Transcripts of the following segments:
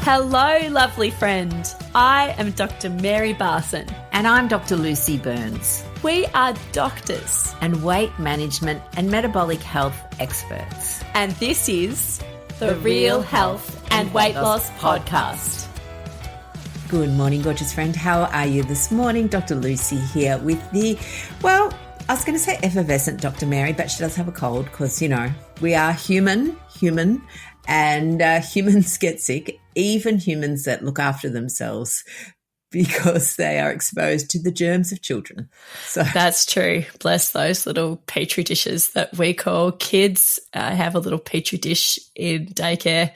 Hello, lovely friend. I am Dr. Mary Barson. And I'm Dr. Lucy Burns. We are doctors and weight management and metabolic health experts. And this is the Real Health and Weight Loss Podcast. Good morning, gorgeous friend. How are you this morning? Dr. Lucy here with the, I was going to say effervescent Dr. Mary, but she does have a cold because, we are human, and humans get sick, even humans that look after themselves, because they are exposed to the germs of children. So that's true. Bless those little petri dishes that we call kids. I have a little petri dish in daycare.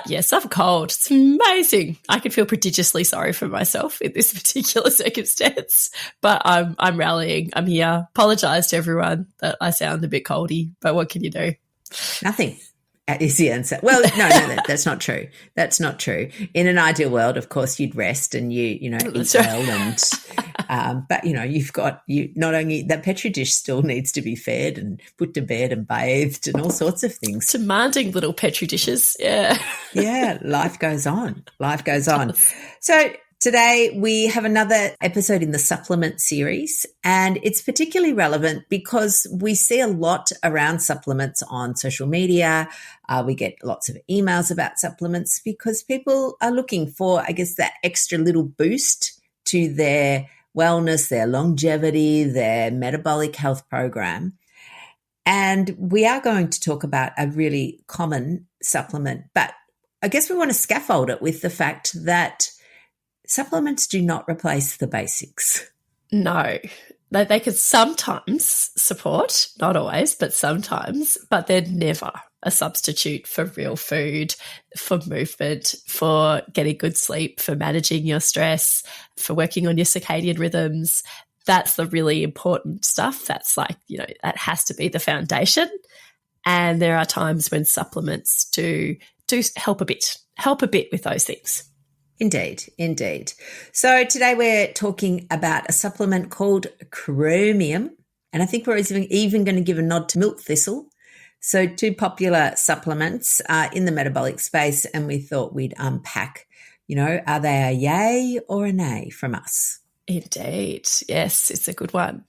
Yes, I have a cold. It's amazing. I can feel prodigiously sorry for myself in this particular circumstance, but I'm rallying. I'm here. Apologise to everyone that I sound a bit coldy, but what can you do? Nothing. Is the answer. Well, no, that's not true. That's not true. In an ideal world, of course, you'd rest and you eat well, and but you not only that petri dish still needs to be fed and put to bed and bathed and all sorts of things. Demanding little petri dishes, yeah. Yeah, life goes on. Life goes on. So today we have another episode in the supplement series, and it's particularly relevant because we see a lot around supplements on social media. We get lots of emails about supplements because people are looking for, that extra little boost to their wellness, their longevity, their metabolic health program. And we are going to talk about a really common supplement, but I guess we want to scaffold it with the fact that supplements do not replace the basics. No, they could sometimes support, not always, but sometimes, but they're never a substitute for real food, for movement, for getting good sleep, for managing your stress, for working on your circadian rhythms. That's the really important stuff. That's that has to be the foundation. And there are times when supplements do help a bit with those things. Indeed. So today we're talking about a supplement called Chromium, and I think we're even going to give a nod to milk thistle. So two popular supplements in the metabolic space, and we thought we'd unpack, are they a yay or a nay from us? Indeed. Yes, it's a good one.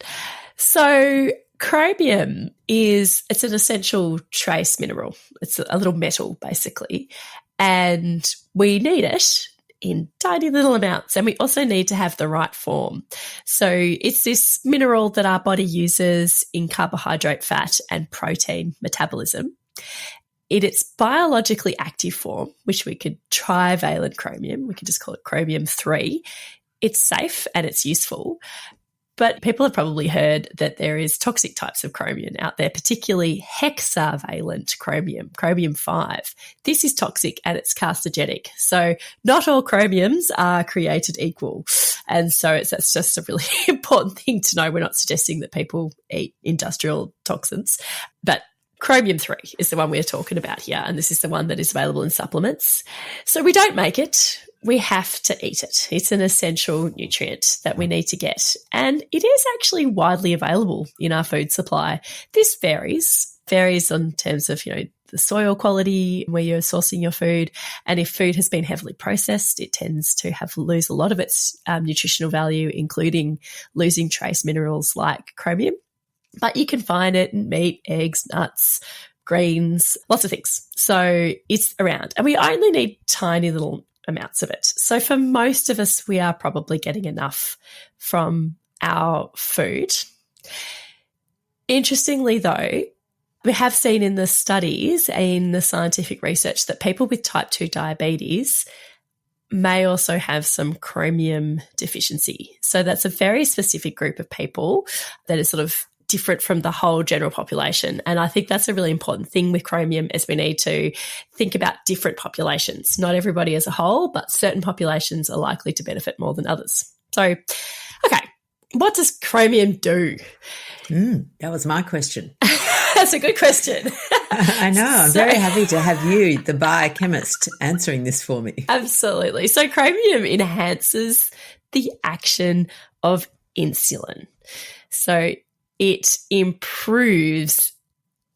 So chromium it's an essential trace mineral. It's a little metal basically, and we need it in tiny little amounts, and we also need to have the right form. So it's this mineral that our body uses in carbohydrate, fat and protein metabolism. In its biologically active form, which we could trivalent chromium, we could just call it chromium 3, it's safe and it's useful. But people have probably heard that there is toxic types of chromium out there, particularly hexavalent chromium, chromium 5. This is toxic and it's carcinogenic. So not all chromiums are created equal. And so that's just a really important thing to know. We're not suggesting that people eat industrial toxins, but chromium 3 is the one we're talking about here, and this is the one that is available in supplements. So we don't make it. We have to eat it. It's an essential nutrient that we need to get, and it is actually widely available in our food supply. This varies in terms of, the soil quality where you're sourcing your food, and if food has been heavily processed, it tends to lose a lot of its nutritional value, including losing trace minerals like chromium. But you can find it in meat, eggs, nuts, greens, lots of things. So it's around, and we only need tiny little amounts of it. So for most of us, we are probably getting enough from our food. Interestingly, though, we have seen in the studies, in the scientific research, that people with type 2 diabetes may also have some chromium deficiency. So that's a very specific group of people that is sort of different from the whole general population. And I think that's a really important thing with chromium, is we need to think about different populations, not everybody as a whole, but certain populations are likely to benefit more than others. So, okay, what does chromium do? That was my question. That's a good question. I know. I'm very happy to have you, the biochemist, answering this for me. Absolutely. So chromium enhances the action of insulin. So it improves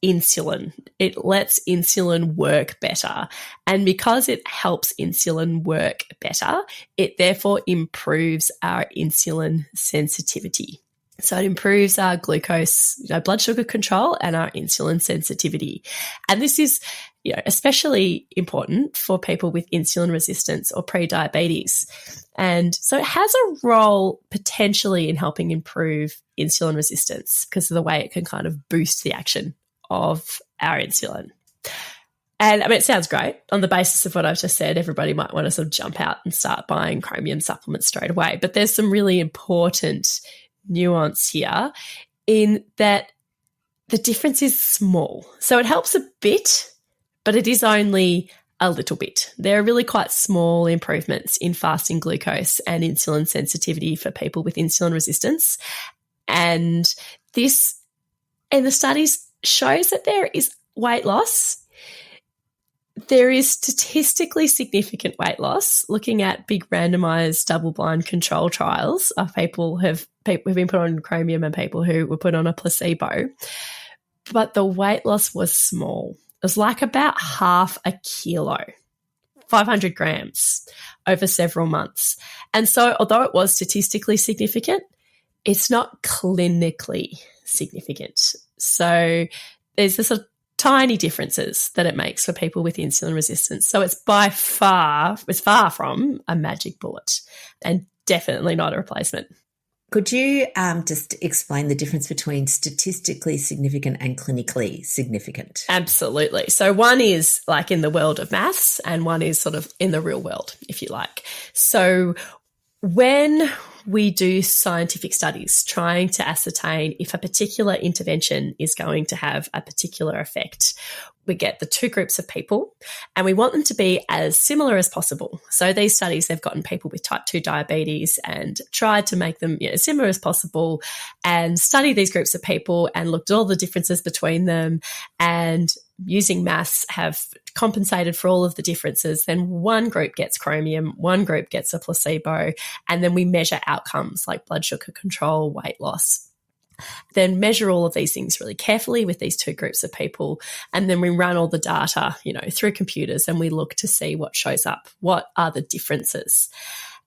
insulin. It lets insulin work better. And because it helps insulin work better, it therefore improves our insulin sensitivity. So it improves our glucose, blood sugar control and our insulin sensitivity. And this is, especially important for people with insulin resistance or pre-diabetes. And so it has a role potentially in helping improve insulin resistance because of the way it can kind of boost the action of our insulin. And it sounds great. On the basis of what I've just said, everybody might want to sort of jump out and start buying chromium supplements straight away. But there's some really important nuance here in that the difference is small. So it helps a bit, but it is only a little bit. There are really quite small improvements in fasting glucose and insulin sensitivity for people with insulin resistance. And this, in the studies, shows that there is weight loss. There is statistically significant weight loss looking at big randomized double-blind control trials of people who've been put on chromium and people who were put on a placebo. But the weight loss was small. It was like about half a kilo, 500 grams over several months. And so although it was statistically significant, it's not clinically significant. So there's this sort of tiny differences that it makes for people with insulin resistance. So it's far from a magic bullet and definitely not a replacement. Could you just explain the difference between statistically significant and clinically significant? Absolutely. So one is like in the world of maths and one is sort of in the real world, if you like. So when we do scientific studies trying to ascertain if a particular intervention is going to have a particular effect, we get the two groups of people and we want them to be as similar as possible. So these studies, they've gotten people with type 2 diabetes and tried to make them as similar as possible and study these groups of people and looked at all the differences between them and using maths have compensated for all of the differences. Then one group gets chromium, one group gets a placebo, and then we measure outcomes like blood sugar control, weight loss. Then measure all of these things really carefully with these two groups of people. And then we run all the data, through computers and we look to see what shows up. What are the differences?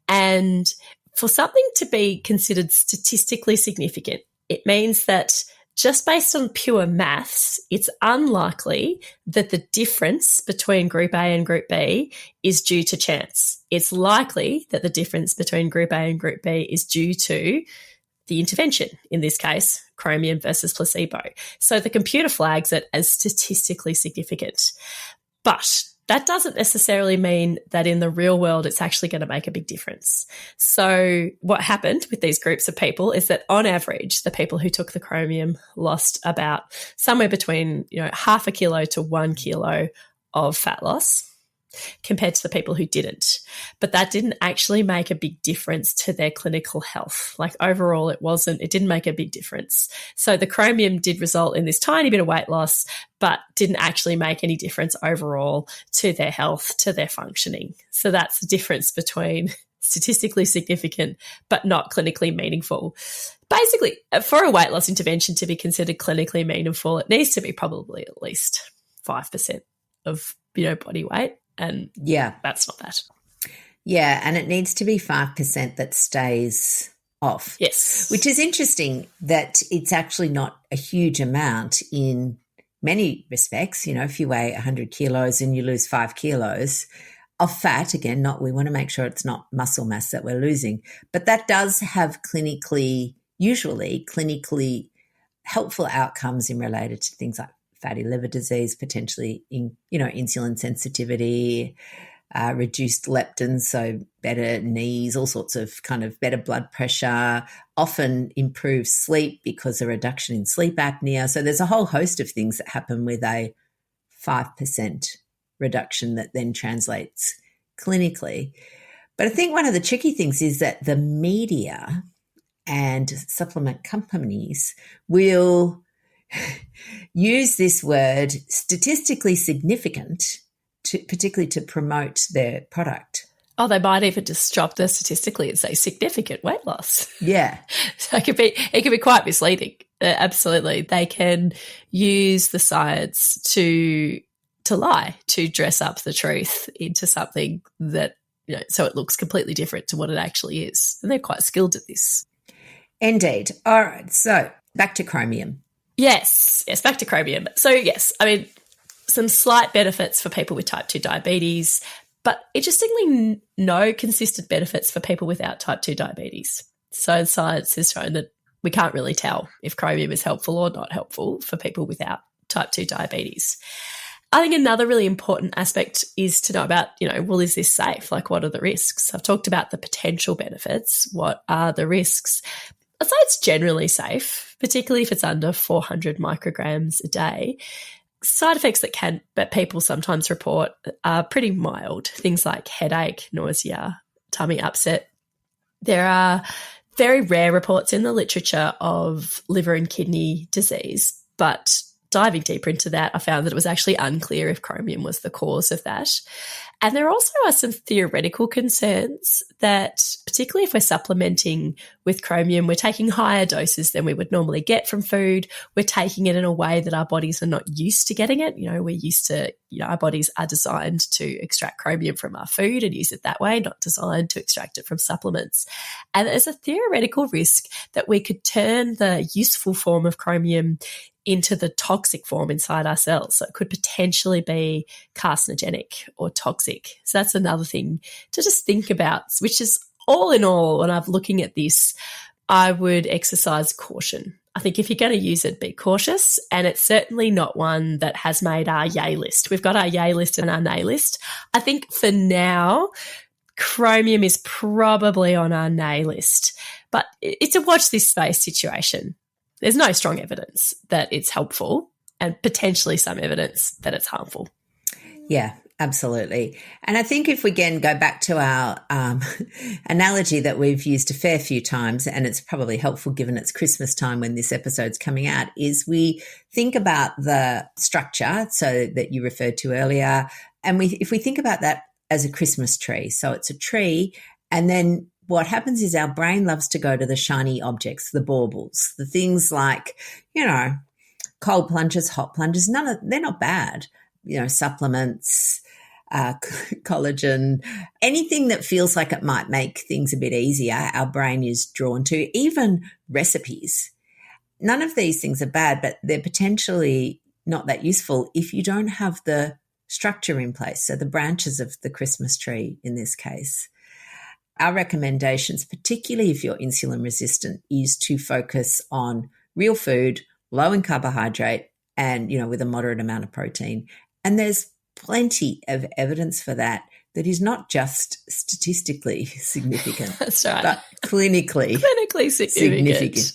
And for something to be considered statistically significant, it means that just based on pure maths, it's unlikely that the difference between Group A and Group B is due to chance. It's likely that the difference between Group A and Group B is due to the intervention, in this case, chromium versus placebo. So the computer flags it as statistically significant. But that doesn't necessarily mean that in the real world it's actually going to make a big difference. So what happened with these groups of people is that on average, the people who took the chromium lost about somewhere between half a kilo to 1 kilo of fat loss compared to the people who didn't. But that didn't actually make a big difference to their clinical health. Like overall, it didn't make a big difference. So the chromium did result in this tiny bit of weight loss, but didn't actually make any difference overall to their health, to their functioning. So that's the difference between statistically significant but not clinically meaningful. Basically, for a weight loss intervention to be considered clinically meaningful, it needs to be probably at least 5% of body weight. And that's not that. Yeah, and it needs to be 5% that stays off. Yes. Which is interesting that it's actually not a huge amount in many respects. If you weigh 100 kilos and you lose 5 kilos of fat, again, we want to make sure it's not muscle mass that we're losing. But that does have usually clinically helpful outcomes in related to things like fatty liver disease, potentially insulin sensitivity, reduced leptin, so better knees, all sorts of kind of better blood pressure, often improved sleep because of reduction in sleep apnea. So there's a whole host of things that happen with a 5% reduction that then translates clinically. But I think one of the tricky things is that the media and supplement companies will use this word statistically significant particularly to promote their product. Oh, they might even just drop the statistically and say significant weight loss. Yeah. So it could be quite misleading. Absolutely. They can use the science to lie, to dress up the truth into something that, so it looks completely different to what it actually is. And they're quite skilled at this. Indeed. All right. So back to chromium. Yes, back to chromium. So yes, I mean, some slight benefits for people with type 2 diabetes, but interestingly, no consistent benefits for people without type 2 diabetes. So science has shown that we can't really tell if chromium is helpful or not helpful for people without type 2 diabetes. I think another really important aspect is to know about, well, is this safe? Like, what are the risks? I've talked about the potential benefits. What are the risks? I'd say it's generally safe, particularly if it's under 400 micrograms a day. Side effects that people sometimes report are pretty mild. Things like headache, nausea, tummy upset. There are very rare reports in the literature of liver and kidney disease, but diving deeper into that, I found that it was actually unclear if chromium was the cause of that. And there also are some theoretical concerns that, particularly if we're supplementing with chromium, we're taking higher doses than we would normally get from food. We're taking it in a way that our bodies are not used to getting it. We're used to, our bodies are designed to extract chromium from our food and use it that way, not designed to extract it from supplements. And there's a theoretical risk that we could turn the useful form of chromium into the toxic form inside our cells. So it could potentially be carcinogenic or toxic. So that's another thing to just think about, which is all in all, when I'm looking at this, I would exercise caution. I think if you're going to use it, be cautious. And it's certainly not one that has made our yay list. We've got our yay list and our nay list. I think for now, chromium is probably on our nay list, but it's a watch this space situation. There's no strong evidence that it's helpful and potentially some evidence that it's harmful. Yeah, absolutely. And I think if we again go back to our analogy that we've used a fair few times, and it's probably helpful given it's Christmas time when this episode's coming out, is we think about the structure so that you referred to earlier. And if we think about that as a Christmas tree, so it's a tree, and then what happens is our brain loves to go to the shiny objects, the baubles, the things like, cold plunges, hot plunges. They're not bad. Supplements, collagen, anything that feels like it might make things a bit easier, our brain is drawn to, even recipes. None of these things are bad, but they're potentially not that useful if you don't have the structure in place. So the branches of the Christmas tree in this case. Our recommendations, particularly if you're insulin resistant, is to focus on real food, low in carbohydrate, and, with a moderate amount of protein. And there's plenty of evidence for that is not just statistically significant. That's right. But clinically significant.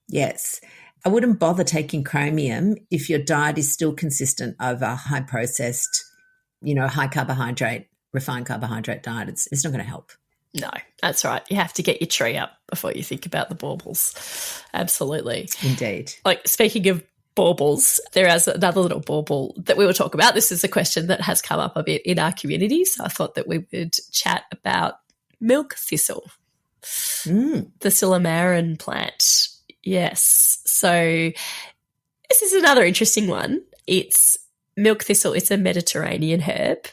Yes. I wouldn't bother taking chromium if your diet is still consistent over high processed, high carbohydrate, refined carbohydrate diet. It's not going to help. No, that's right. You have to get your tree up before you think about the baubles. Absolutely. Indeed. Like, speaking of baubles, there is another little bauble that we will talk about. This is a question that has come up a bit in our community, so I thought that we would chat about milk thistle, the Silamarin plant. Yes. So this is another interesting one. It's milk thistle. It's a Mediterranean herb,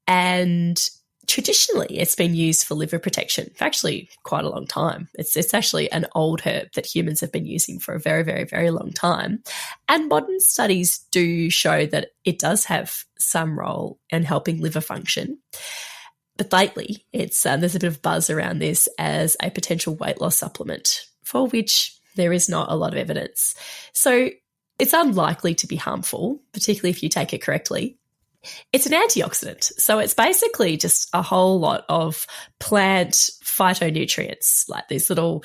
and traditionally it's been used for liver protection for actually quite a long time. It's actually an old herb that humans have been using for a very, very, very long time. And modern studies do show that it does have some role in helping liver function. But lately, there's a bit of buzz around this as a potential weight loss supplement for which there is not a lot of evidence. So it's unlikely to be harmful, particularly if you take it correctly. It's an antioxidant. So it's basically just a whole lot of plant phytonutrients, like these little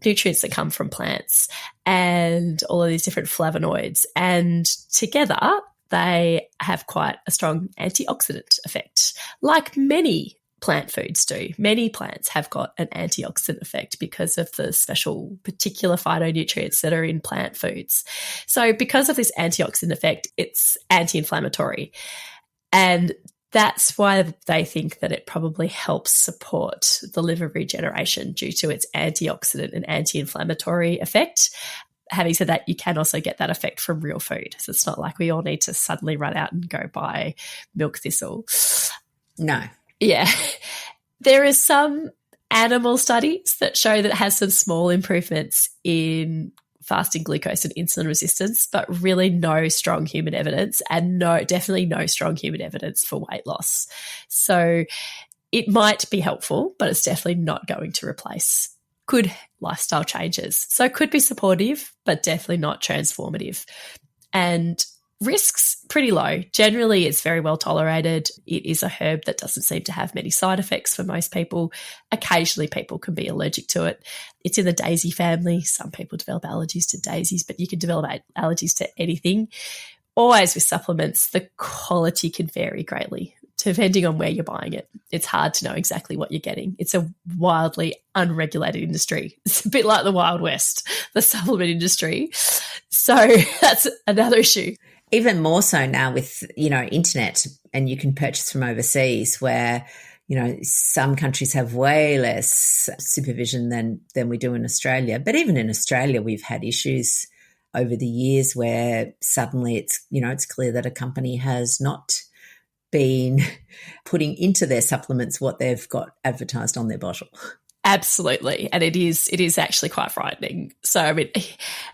nutrients that come from plants and all of these different flavonoids. And together they have quite a strong antioxidant effect, like many plant foods do. Many plants have got an antioxidant effect because of the special particular phytonutrients that are in plant foods. So because of this antioxidant effect, it's anti-inflammatory. And that's why they think that it probably helps support the liver regeneration due to its antioxidant and anti-inflammatory effect. having said that, you can also get that effect from real food. So it's not like we all need to suddenly run out and go buy milk thistle. No. Yeah. There is some animal studies that show that it has some small improvements in fasting glucose and insulin resistance, but really no strong human evidence, and definitely no strong human evidence for weight loss. So it might be helpful, but it's definitely not going to replace good lifestyle changes. So it could be supportive, but definitely not transformative. And risks pretty low. Generally, it's very well tolerated. It is a herb that doesn't seem to have many side effects for most people. Occasionally, people can be allergic to it. It's in the daisy family. Some people develop allergies to daisies, but you can develop allergies to anything. Always with supplements, the quality can vary greatly depending on where you're buying it. It's hard to know exactly what you're getting. It's a wildly unregulated industry. It's a bit like the Wild West, the supplement industry. So that's another issue. Even more so now with, internet, and you can purchase from overseas where, some countries have way less supervision than we do in Australia. But even in Australia, we've had issues over the years where suddenly it's clear that a company has not been putting into their supplements what they've got advertised on their bottle. Absolutely. And it is actually quite frightening. So, I mean,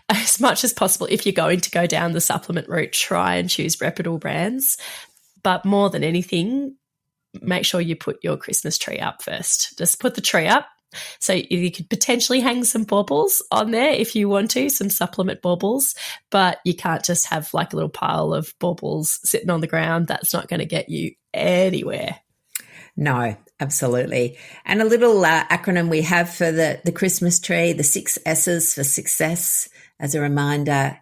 as much as possible, if you're going to go down the supplement route, try and choose reputable brands. But more than anything, make sure you put your Christmas tree up first. Just put the tree up. So you could potentially hang some baubles on there if you want to, some supplement baubles, but you can't just have like a little pile of baubles sitting on the ground. That's not going to get you anywhere. No, absolutely. And a little acronym we have for the Christmas tree, the 6 S's for success. As a reminder,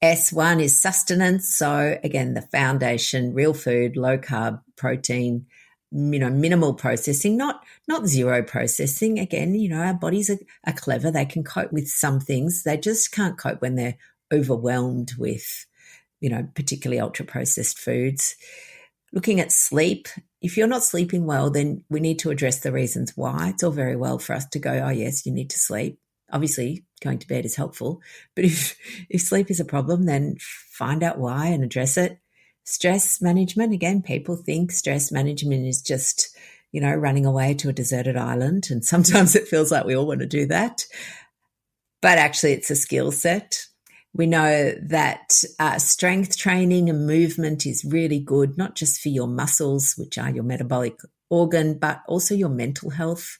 S1 is sustenance. So again, the foundation, real food, low carb, protein, minimal processing, not zero processing. Again, our bodies are clever. They can cope with some things. They just can't cope when they're overwhelmed with, particularly ultra processed foods. Looking at sleep, if you're not sleeping well, then we need to address the reasons why. It's all very well for us to go, oh, yes, you need to sleep. Obviously, going to bed is helpful. But if sleep is a problem, then find out why and address it. Stress management, again, people think stress management is just, running away to a deserted island. And sometimes it feels like we all want to do that. But actually, it's a skill set. We know that strength training and movement is really good, not just for your muscles, which are your metabolic organ, but also your mental health.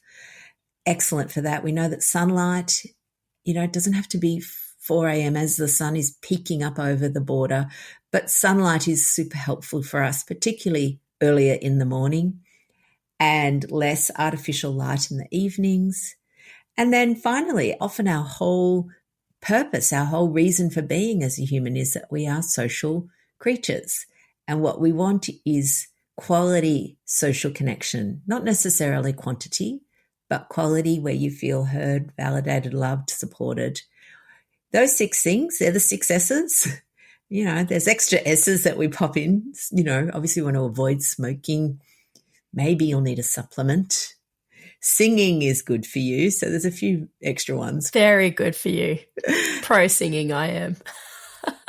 Excellent for that. We know that sunlight, it doesn't have to be 4 a.m. as the sun is peeking up over the border, but sunlight is super helpful for us, particularly earlier in the morning, and less artificial light in the evenings. And then finally, often our whole purpose, our whole reason for being as a human is that we are social creatures. And what we want is quality social connection, not necessarily quantity, but quality where you feel heard, validated, loved, supported. Those 6 things, they're the 6 S's. There's extra S's that we pop in. Obviously we want to avoid smoking. Maybe you'll need a supplement. Singing is good for you. So there's a few extra ones. Very good for you. Pro singing, I am.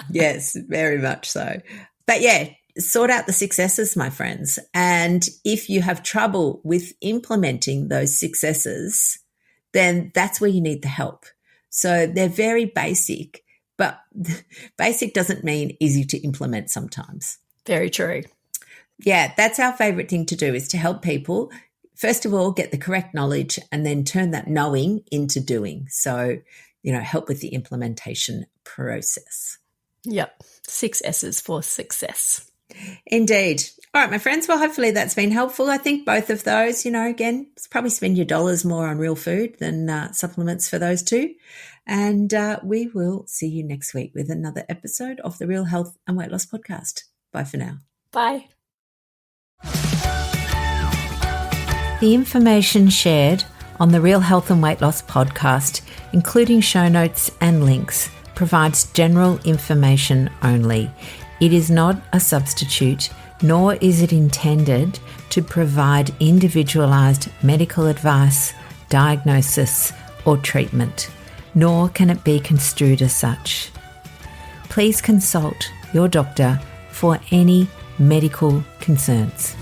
Yes, very much so. But yeah, sort out the 6 S's, my friends. And if you have trouble with implementing those 6 S's, then that's where you need the help. So they're very basic, but basic doesn't mean easy to implement sometimes. Very true. Yeah, that's our favorite thing to do, is to help people, first of all, get the correct knowledge and then turn that knowing into doing. So, help with the implementation process. Yep. 6 S's for success. Indeed. All right, my friends. Well, hopefully that's been helpful. I think both of those, again, probably spend your dollars more on real food than supplements for those two. And we will see you next week with another episode of the Real Health and Weight Loss Podcast. Bye for now. Bye. The information shared on the Real Health and Weight Loss Podcast, including show notes and links, provides general information only. It is not a substitute, nor is it intended to provide individualized medical advice, diagnosis, or treatment. nor can it be construed as such. Please consult your doctor for any medical concerns.